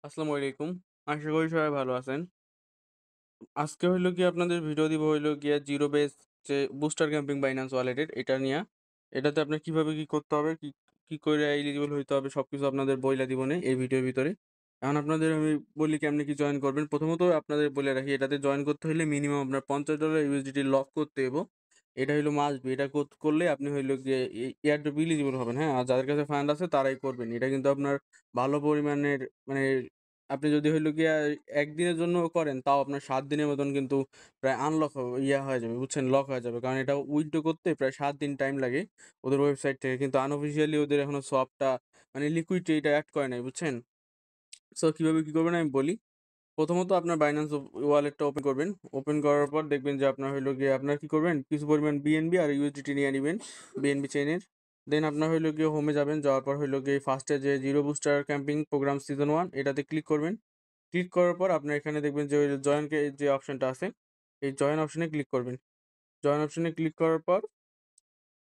আসসালামু আলাইকুম। আশা করি সবাই ভালো আছেন। আজকে হইলো গিয়ে আপনাদের ভিডিও দিব হইলো গিয়ে জিরো বেস যে বুস্টার ক্যাম্পিং বাইন্যান্স ওয়ালেটের এটা নিয়া। এটাতে আপনার কিভাবে কি করতে হবে, কি কইরা এলিজিবল হইতে হবে সবকিছু আপনাদের বইলা দিবনে এই ভিডিওর ভিতরে। এখন আপনাদের আমি বলি কেমনে কি জয়েন করবেন। প্রথমত আপনাদের বলে রাখি এটাতে জয়েন করতে হইলে মিনিমাম আপনার $50 ইউএসডিটি লক করতে হইব। এটা হইলো মাস্ট বি। এটা করলে আপনি হইলো গিয়ে এয়ারড্রপ এলিজিবল হবেন, হ্যাঁ? আর যাদের কাছে ফান্ড আছে তারাই করবেন। এটা কিন্তু আপনার ভালো পরিমাণের মানে আপনি যদি হইলো গিয়া ১ দিনের জন্য করেন তাও আপনার ৭ দিনের মতন কিন্তু প্রায় আনলক হয়ে যাবে, বুঝছেন? লক হয়ে যাবে। কারণ এটা উইথড্র করতে প্রায় ৭ দিন টাইম লাগে ওদের ওয়েবসাইট থেকে। কিন্তু আনঅফিসিয়ালি ওদের এখনো সোয়াপটা মানে লিকুইডটি এটা এড করে নাই, বুঝছেন? সো কিভাবে কি করবেন আমি বলি। প্রথমত আপনার Binance ওয়ালেটটা ওপেন করবেন। ওপেন করার পর দেখবেন যে আপনার হইলো গিয়ে আপনার কি করবেন, কিছু পরিমাণ BNB আর USDT নিয়ে নিবেন, BNB চেইনের। দেন আপনার হইলো গিয়ে হোমে যাবেন। যাওয়ার পর হইলো গিয়ে ফার্স্টে যে zero booster camping programme season 1 এটাতে ক্লিক করবেন। ক্লিক করার পর আপনার এখানে দেখবেন যে ওই জয়েন যে অপশনটা আছে, এই জয়েন অপশনে ক্লিক করবেন। জয়েন অপশনে ক্লিক করার পর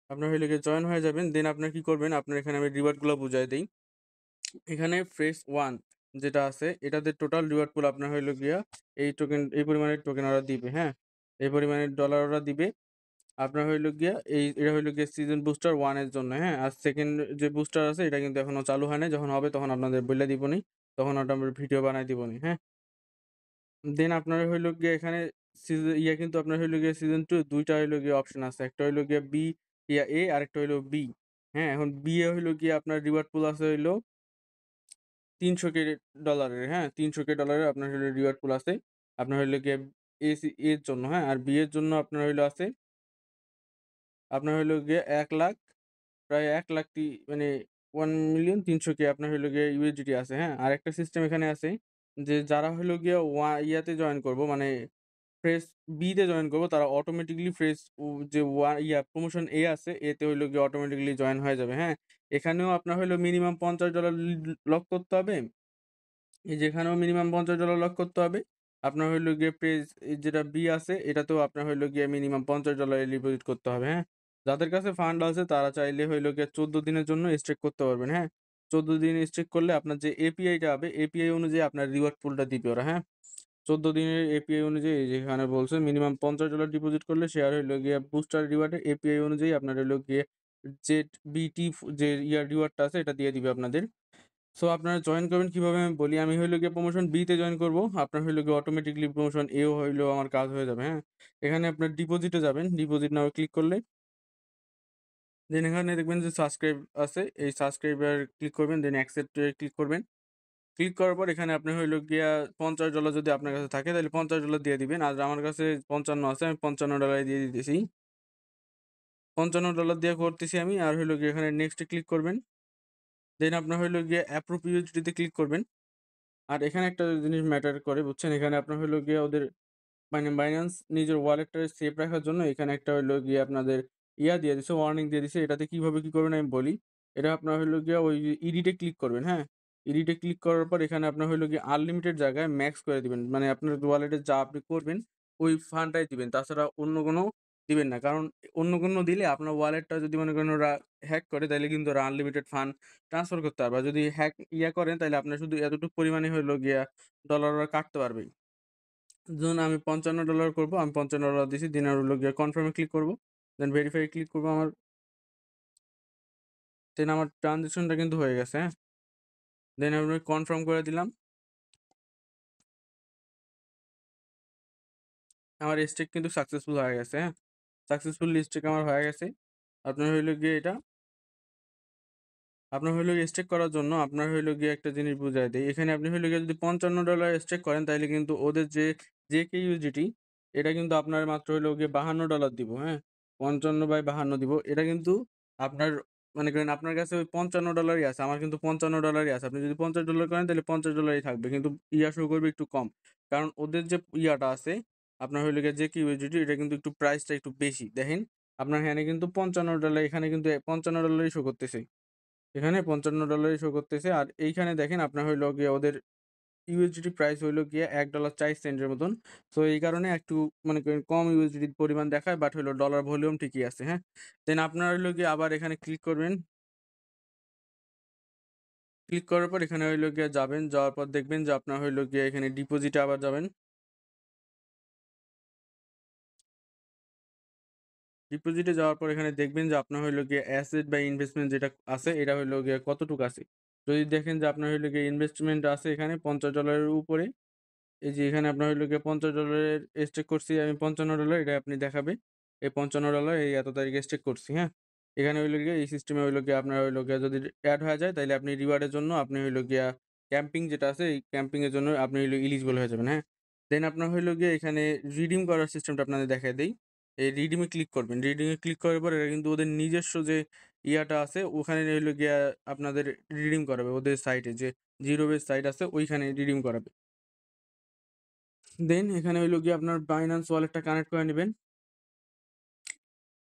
আপনার হইলো গিয়ে জয়েন হয়ে যাবেন। দেন আপনার কি করবেন, আপনার এখানে আমি রিওয়ার্ডগুলো বুঝায় দেই। এখানে ফ্রেশ 1 যেটা আছে এটাতে টোটাল রিওয়ার্ড পুল আপনার হইলো গিয়া এই পরিমাণের টোকেন ওরা দিবে, হ্যাঁ? এই পরিমাণের ডলার ওরা দিবে। আপনার হইলো গিয়া এটা হইলো গিয়ে সিজন বুস্টার 1 এর জন্য, হ্যাঁ? আর 2nd যে বুস্টার আছে এটা কিন্তু এখনো চালু হয় নাই। যখন হবে তখন আপনাদের বইলা দিবনি। তখন ওটা আমরা ভিডিও বানায় দিবনি, হ্যাঁ? দেন আপনার হইলো গিয়ে এখানে কিন্তু আপনার হইলো গিয়ে সিজন 2 ২ টা হইলো গিয়ে অপশন আছে। একটা হইলো গিয়ে A আরেকটা হইলো B, হ্যাঁ? এখন B এ হইলো গিয়ে আপনার রিওয়ার্ড পুল আছে হইলো ৩০০ ডলারের, হ্যাঁ? ৩০০ ডলারের আপনার হইলো রিওয়ার্ড পুল আছে। আপনার হইলো গিয়ে এর জন্য, হ্যাঁ? আর B এর জন্য আপনার হইলো আছে আপনার হইলো গিয়ে ১,০০,০০০ প্রায় ১,০০,০০০ মানে ১,৩০০,০০০ আপনার হইলো গিয়ে ইউএসডিটি আছে, হ্যাঁ? আরেকটা সিস্টেম এখানে আছে যে যারা হইলো গিয়ে ইয়াতে জয়েন করবো মানে ফ্রেজ বি তে জয়েন করব তারা অটোমেটিক্যালি ফ্রেজ যে প্রমোশন এ আছে এতে হইলো গিয়ে অটোমেটিক্যালি জয়েন হয়ে যাবে, হ্যাঁ? এখানেও আপনার হইলো মিনিমাম $৫০ লক করতে হবে। এই যেখানেও মিনিমাম $৫০ লক করতে হবে। আপনার হইলো গিয়ে যেটা বি আছে এটাতেও আপনার হইলো গিয়ে মিনিমাম $৫০ ডিপোজিট করতে হবে, হ্যাঁ? যাদের কাছে ফান্ড আছে তারা চাইলে হইলো গিয়ে ১৪ দিনের জন্য স্টেক করতে পারবেন, হ্যাঁ? ১৪ দিন স্টেক করলে আপনার যে এপিআইটা হবে, এপিআই অনুযায়ী আপনার রিওয়ার্ড পুলটা দিবে ওরা, হ্যাঁ? ১৪ দিনের এপিআই অনুযায়ী এই যেখানে বলছে মিনিমাম $৫০ ডিপোজিট করলে শেয়ার হইলো গিয়ে বুস্টার রিওয়ার্ডের এপিআই অনুযায়ী আপনার হইলো গিয়ে জেড বিটি যে রিওয়ার্ডটা আছে এটা দিয়ে দিবে আপনাদের। সো আপনারা জয়েন করবেন কিভাবে আমি বলি। আমি হইলো গিয়ে প্রমোশন বি তে জয়েন করব। আপনার হইলো গিয়ে অটোমেটিক্যালি প্রমোশন এও হইলো আমার কাজ হয়ে যাবে, হ্যাঁ? এখানে আপনার ডিপোজিটে যাবেন। ডিপোজিট নাও ক্লিক করলে দেন এখানে দেখবেন যে সাবস্ক্রাইব আছে। এই সাবস্ক্রাইব এ ক্লিক করবেন। দেন অ্যাকসেপ্ট এ ক্লিক করবেন। ক্লিক করার পর এখানে আপনার হইলো গিয়া $৫০ যদি আপনার কাছে থাকে তাহলে $৫০ দিয়ে দিবেন। আর আমার কাছে ৫৫ আছে আমি $৫৫ দিয়ে দিতেছি। $৫৫ দিয়ে করতেছি আমি। আর হইলো গিয়ে এখানে নেক্সট এ ক্লিক করবেন। দেন আপনার হইলো গিয়ে অ্যাপ্রুভ ইউএসডি তে ক্লিক করবেন। আর এখানে একটা জিনিস ম্যাটার করে বুঝছেন? এখানে আপনার হইলো গিয়ে ওদের মানে Binance নিজের ওয়ালেটটা সেফ রাখার জন্য এখানে একটা হইলো গিয়ে আপনাদের দিয়ে দিছে, ওয়ার্নিং দিয়ে দিছে। এটাতে কিভাবে কি করবেন আমি বলি। এটা আপনার হইলো গিয়ে ওই এডিট এ ক্লিক করবেন, হ্যাঁ? এডিট এ ক্লিক করার পর এখানে আপনার হইলো গিয়ে আনলিমিটেড জায়গায় ম্যাক্স করে দিবেন। মানে আপনার ওয়ালেটে যা আপনি করবেন ওই ফান্ডটাই দিবেন। তাছাড়া অন্য কোনো দিবেন না। কারণ অন্য কোনো দিলে আপনার ওয়ালেটটা যদি মনে করেন ওরা হ্যাক করে তাইলে কিন্তু ওরা আনলিমিটেড ফান্ড ট্রান্সফার করতে পারবে। আর যদি হ্যাক করেন তাইলে আপনার শুধু এতটুকু পরিমাণে হইলো গিয়া ডলার ওরা কাটতে পারবে। ধরুন আমি $৫৫ করব। আমি $৫৫ দিছি। দেন আর হলো গিয়ে কনফার্ম এ ক্লিক করব। দেন ভেরিফাই এ ক্লিক করব দেন আমার ট্রান্সেকশনটা কিন্তু হয়ে গেছে, হ্যাঁ? দেন আমি কনফার্ম করে দিলাম। আমার স্টেক কিন্তু সাকসেসফুল হয়ে গেছে, হ্যাঁ? সাকসেসফুলি স্টেক আমার হয়ে গেছে। আপনার হইলো গিয়ে এটা আপনার হইলো গিয়ে স্টেক করার জন্য আপনার হইলো গিয়ে একটা জিনিস বুঝায় দেই। এখানে আপনি হইলো গিয়ে যদি $৫৫ স্টেক করেন তাইলে কিন্তু ওদের যে JKUSDT এটা কিন্তু আপনার মাত্র হইলো গিয়ে $৫২ দিব, হ্যাঁ? ৫৫/৫২ দিব। এটা কিন্তু আপনার মনে করেন আপনার কাছে ওই $৫৫ আছে। আমার কিন্তু $৫৫ আছে। আপনি যদি $৫০ করেন তাহলে $৫০ থাকবে। কিন্তু শো করবে একটু কম। কারণ ওদের যে ইয়াটা আছে আপনার হইলো গিয়ে JKUSDT এটা কিন্তু একটু প্রাইসটা একটু বেশি। দেখেন আপনার এখানে কিন্তু $৫৫ এখানে কিন্তু $৫৫ শো করতেছে। এখানে $৫৫ শো করতেছে। আর এইখানে দেখেন আপনার হইলো গিয়ে ওদের ইউএসডিটি প্রাইস হইলো গিয়ে $১.৪ এর মতন। সো এই কারণে একটু মনে করেন কম ইউএসডিটি পরিমাণ দেখায় বাট হইলো ডলার ভলিউম ঠিকই আছে, হ্যাঁ? দেন আপনার হইলো গিয়ে আবার এখানে ক্লিক করবেন। ক্লিক করার পর এখানে হইলো গিয়ে যাবেন, যাওয়ার পর দেখবেন যে আপনার হইলো গিয়ে এখানে ডিপোজিটে আবার যাবেন। ডিপোজিটে যাওয়ার পর এখানে দেখবেন যে আপনার হইলো গিয়ে অ্যাসেট বা ইনভেস্টমেন্ট যেটা আছে এটা হইলো গিয়ে কতটুকু আছে। যদি দেখেন যে আপনার হইলো গিয়ে ইনভেস্টমেন্ট আছে এখানে $50 এর উপরে, এই যে এখানে আপনার হইলো গিয়ে $50 স্টেক করছি আমি $55, এটা আপনি দেখাবে। এই $55 এই এত তারিখে স্টেক করছি, হ্যাঁ? এখানে হইলো গিয়ে এই সিস্টেমে হইলো গিয়ে আপনার হইলো গিয়ে যদি এড হয়ে যায় তাইলে আপনি রিওয়ার্ডের জন্য আপনি হইলো গিয়া ক্যাম্পিং যেটা আছে এই ক্যাম্পিং এর জন্য আপনি হইলো এলিজিবল হয়ে যাবেন, হ্যাঁ? দেন আপনার হইলো গিয়ে এখানে রিডিম করার সিস্টেমটা আপনাদের দেখায় দেই। এই রিডিম এ ক্লিক করবেন। রিডিম এ ক্লিক করার পর এটা কিন্তু ওদের নিজস্ব যে ইয়াটা আছে ওখানে হইলো গিয়া আপনাদের রিডিম করাবে ওদের সাইটে যে জিরো বেস সাইট আছে ওইখানে রিডিম করাবে। দেন এখানে হইলো গিয়ে আপনার Binance ওয়ালেটটা কানেক্ট করে নিবেন।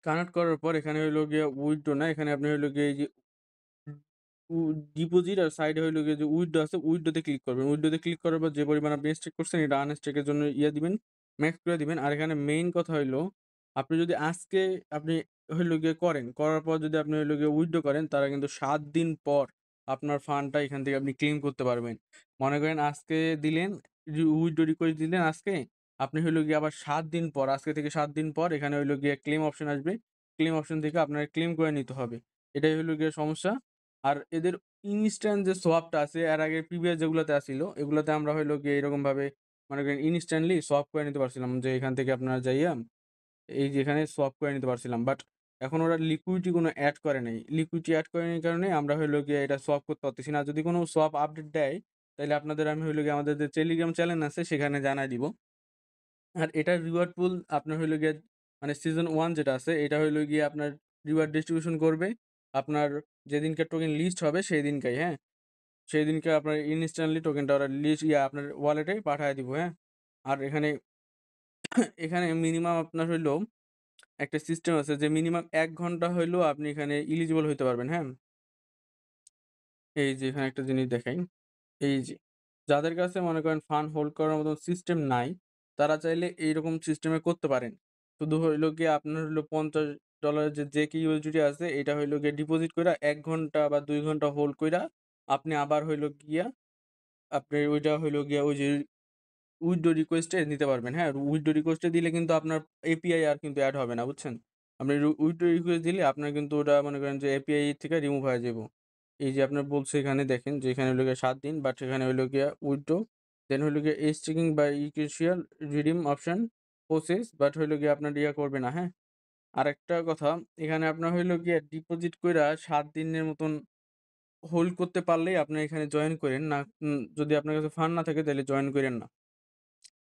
কানেক্ট করার পর এখানে হইলো গিয়ে উইথড্র না, এখানে আপনি হইলো গিয়ে এই যে উ ডিপোজিট আর সাইডে হইলো গিয়ে যে উইথড্র আছে উইথড্র তে ক্লিক করবেন। উইথড্র তে ক্লিক করার পর যে পরিমাণ আপনি স্টেক করছেন এটা আনস্টেক এর জন্য দিবেন, ম্যাক্স করে দিবেন। আর এখানে মেইন কথা হইলো আপনি যদি আজকে আপনি হইলো গিয়ে করার পর যদি আপনি হইলো গিয়ে উইথড্র করেন তাহলে কিন্তু ৭ দিন পর আপনার ফান্ডটা এখান থেকে আপনি ক্লেইম করতে পারবেন। মনে করেন আজকে দিলেন, উইথড্র রিকোয়েস্ট দিলেন আজকে, আপনি হইলো গিয়ে আবার ৭ দিন পর আজকে থেকে ৭ দিন পর এখানে হইলো গিয়ে ক্লেইম অপশন আসবে। ক্লেইম অপশন থেকে আপনার ক্লেইম করে নিতে হবে। এটাই হইলো গিয়ে সমস্যা। আর এদের ইনস্ট্যান্ট যে সোয়াপটা আছে এর আগে প্রিভিয়াস যেগুলাতে আছিল, এগুলাতে আমরা হইলো গিয়ে এরকমভাবে মনে করেন ইনস্ট্যান্টলি সোয়াপ করে নিতে পারছিলাম যে এখান থেকে আপনারা যাইয়া এই যে এখানে সোয়াপ করে নিতে পারছিলাম। বাট এখন ওরা লিকুইডিটি কোনো এড করে নাই। লিকুইডিটি এড করে নাই কারণে আমরা হইলো গিয়ে এটা সোয়াপ করতে পারতেছি না। যদি কোনো সোয়াপ আপডেট দেয় তাইলে আপনাদের আমি হইলো গিয়ে আমাদের যে টেলিগ্রাম চ্যানেল আছে সেখানে জানায় দিব। আর এটার রিওয়ার্ড পুল আপনার হইলো গিয়ে মানে সিজন 1 যেটা আছে এটা হইলো গিয়ে আপনার রিওয়ার্ড ডিস্ট্রিবিউশন করবে আপনার যেদিনকে টোকেন লিস্ট হবে সেই দিনকাই, হ্যাঁ? সেইদিনকে আপনার ইনস্ট্যান্টলি টোকেনটা ওরা আপনার ওয়ালেটে পাঠায় দিব, হ্যাঁ? আর এখানে এখানে মিনিমাম আপনার হইলো একটা সিস্টেম আছে যে মিনিমাম ১ ঘন্টা হইলেও আপনি এখানে এলিজিবল হইতে পারবেন, হ্যাঁ? এই যে এখানে একটা জিনিস দেখাই। এই যে যাদের কাছে মনে করেন ফান্ড হোল্ড করার মতন সিস্টেম নাই, তারা চাইলে এইরকম সিস্টেমে করতে পারেন। শুধু হইলো গিয়ে আপনার হইলো $50 যে JK আছে এটা হইলো গিয়ে ডিপোজিট কইরা ১ ঘন্টা বা ২ ঘন্টা হোল্ড কইরা আপনি আবার হইলো গিয়া আপনি ওইটা হইলো গিয়া ওই যে উইথড্র রিকোয়েস্টে নিতে পারবেন, হ্যাঁ? উইথড্র রিকোয়েস্টে দিলে কিন্তু আপনার এপিআই আর কিন্তু এড হবে না, বুঝছেন? আপনি উইথড্র রিকোয়েস্ট দিলে আপনার কিন্তু ওটা মনে করেন যে এপিআই থেকে রিমুভ হয়ে যাইব। এই যে আপনার বলছে এখানে দেখেন যে এখানে হইলো গিয়ে ৭ দিন বাট সেখানে হইলো গিয়া উইথড্র দেন হইলো গিয়ে স্টেকিং বা ইকুইশিয়াল রিডিম অপশন প্রসেস বাট হইলো গিয়ে আপনার করবে না, হ্যাঁ? আরেকটা কথা এখানে আপনার হইলো গিয়ে ডিপোজিট কইরা ৭ দিনের মতন হোল্ড করতে পারলেই আপনি এখানে জয়েন কইরেন না যদি আপনার কাছে ফান্ড না থাকে তাইলে জয়েন কইরেন না।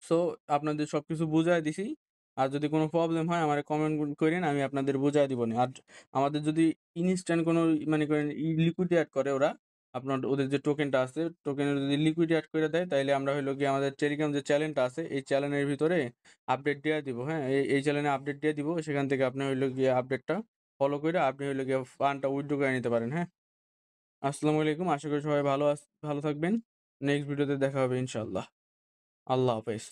সো আপনাদের সবকিছু বুঝায় দিছি। আর যদি কোনো প্রবলেম হয় আমারে কমেন্ট কইরেন আমি আপনাদের বুঝায় দিবনি। আর আমাদের যদি ইনস্ট্যান্ট কোনো মনে করেন লিকুইড এড করে ওরা, আপনার ওদের যে টোকেনটা আছে, টোকেনের যদি লিকুইড এড কইরা দেয় তাইলে আমরা হইলো গিয়ে আমাদের টেলিগ্রাম যে চ্যানেলটা আছে এই চ্যানেলের ভিতরে আপডেট দিয়া দিব, হ্যাঁ? এই চ্যানেলে আপডেট দিয়ে দিব। সেখান থেকে আপনি হইলো গিয়ে আপডেটটা ফলো কইরা আপনি হইলো গিয়ে ফান্ডটা উইথড্র করে নিতে পারেন, হ্যাঁ? আসসালামু আলাইকুম। আশা করি সবাই ভালো থাকবেন। নেক্সট ভিডিওতে দেখা হবে ইনশাআল্লাহ। আল্লাহ হাফেজ।